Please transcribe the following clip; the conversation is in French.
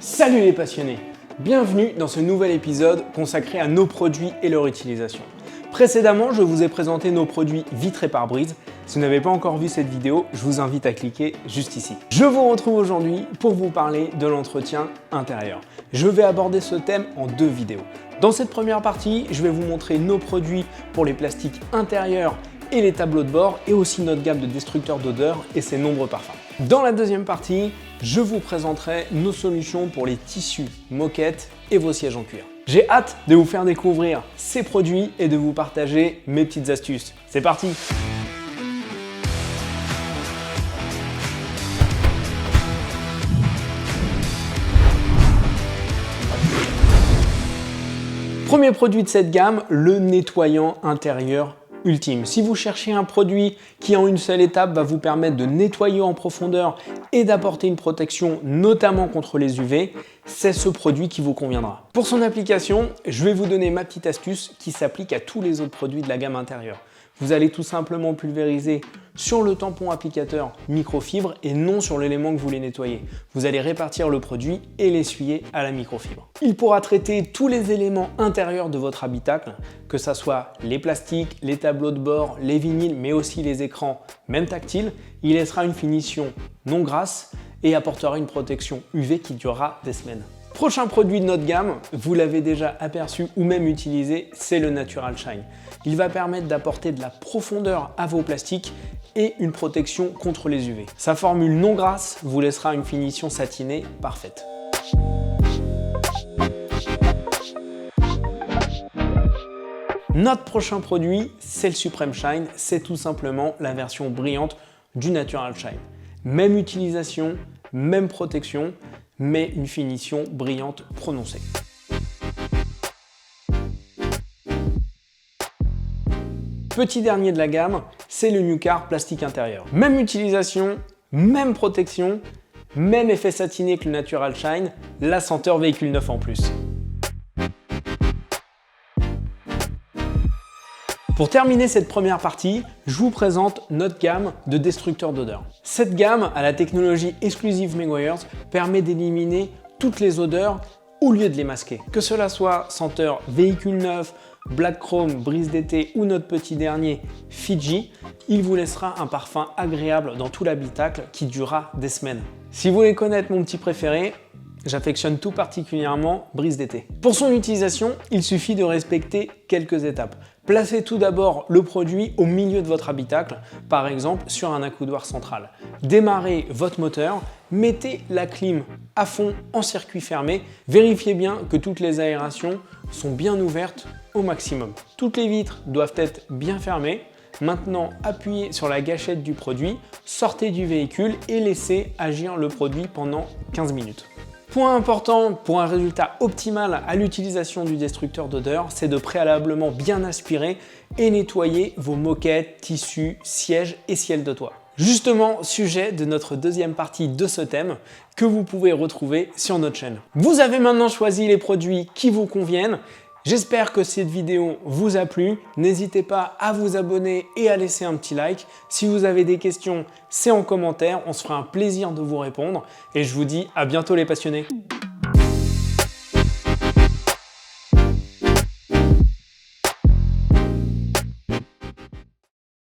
Salut les passionnés! Bienvenue dans ce nouvel épisode consacré à nos produits et leur utilisation. Précédemment, je vous ai présenté nos produits vitrés par Breeze. Si vous n'avez pas encore vu cette vidéo, je vous invite à cliquer juste ici. Je vous retrouve aujourd'hui pour vous parler de l'entretien intérieur. Je vais aborder ce thème en deux vidéos. Dans cette première partie, je vais vous montrer nos produits pour les plastiques intérieurs et les tableaux de bord et aussi notre gamme de destructeurs d'odeur et ses nombreux parfums. Dans la deuxième partie, je vous présenterai nos solutions pour les tissus, moquettes et vos sièges en cuir. J'ai hâte de vous faire découvrir ces produits et de vous partager mes petites astuces. C'est parti! Premier produit de cette gamme, le nettoyant intérieur ultime. Si vous cherchez un produit qui en une seule étape va vous permettre de nettoyer en profondeur et d'apporter une protection notamment contre les UV, c'est ce produit qui vous conviendra. Pour son application, je vais vous donner ma petite astuce qui s'applique à tous les autres produits de la gamme intérieure. Vous allez tout simplement pulvériser sur le tampon applicateur microfibre et non sur l'élément que vous voulez nettoyer. Vous allez répartir le produit et l'essuyer à la microfibre. Il pourra traiter tous les éléments intérieurs de votre habitacle, que ce soit les plastiques, les tableaux de bord, les vinyles, mais aussi les écrans, même tactiles. Il laissera une finition non grasse et apportera une protection UV qui durera des semaines. Prochain produit de notre gamme, vous l'avez déjà aperçu ou même utilisé, c'est le Natural Shine. Il va permettre d'apporter de la profondeur à vos plastiques et une protection contre les UV. Sa formule non grasse vous laissera une finition satinée parfaite. Notre prochain produit, c'est le Supreme Shine. C'est tout simplement la version brillante du Natural Shine. Même utilisation, même protection, mais une finition brillante prononcée. Petit dernier de la gamme, c'est le Nucar plastique intérieur. Même utilisation, même protection, même effet satiné que le Natural Shine, la senteur véhicule neuf en plus. Pour terminer cette première partie, je vous présente notre gamme de destructeurs d'odeur. Cette gamme, à la technologie exclusive Megoyers, permet d'éliminer toutes les odeurs au lieu de les masquer. Que cela soit senteur véhicule neuf, Black Chrome, brise d'été ou notre petit dernier Fiji, il vous laissera un parfum agréable dans tout l'habitacle qui durera des semaines. Si vous voulez connaître mon petit préféré, j'affectionne tout particulièrement brise d'été. Pour son utilisation, il suffit de respecter quelques étapes. Placez tout d'abord le produit au milieu de votre habitacle, par exemple sur un accoudoir central. Démarrez votre moteur, mettez la clim à fond en circuit fermé, vérifiez bien que toutes les aérations sont bien ouvertes au maximum. Toutes les vitres doivent être bien fermées. Maintenant, appuyez sur la gâchette du produit, sortez du véhicule et laissez agir le produit pendant 15 minutes. Point important pour un résultat optimal à l'utilisation du destructeur d'odeur, c'est de préalablement bien aspirer et nettoyer vos moquettes, tissus, sièges et ciels de toit. Justement, sujet de notre deuxième partie de ce thème que vous pouvez retrouver sur notre chaîne. Vous avez maintenant choisi les produits qui vous conviennent. J'espère que cette vidéo vous a plu. N'hésitez pas à vous abonner et à laisser un petit like. Si vous avez des questions, c'est en commentaire. On se fera un plaisir de vous répondre. Et je vous dis à bientôt les passionnés.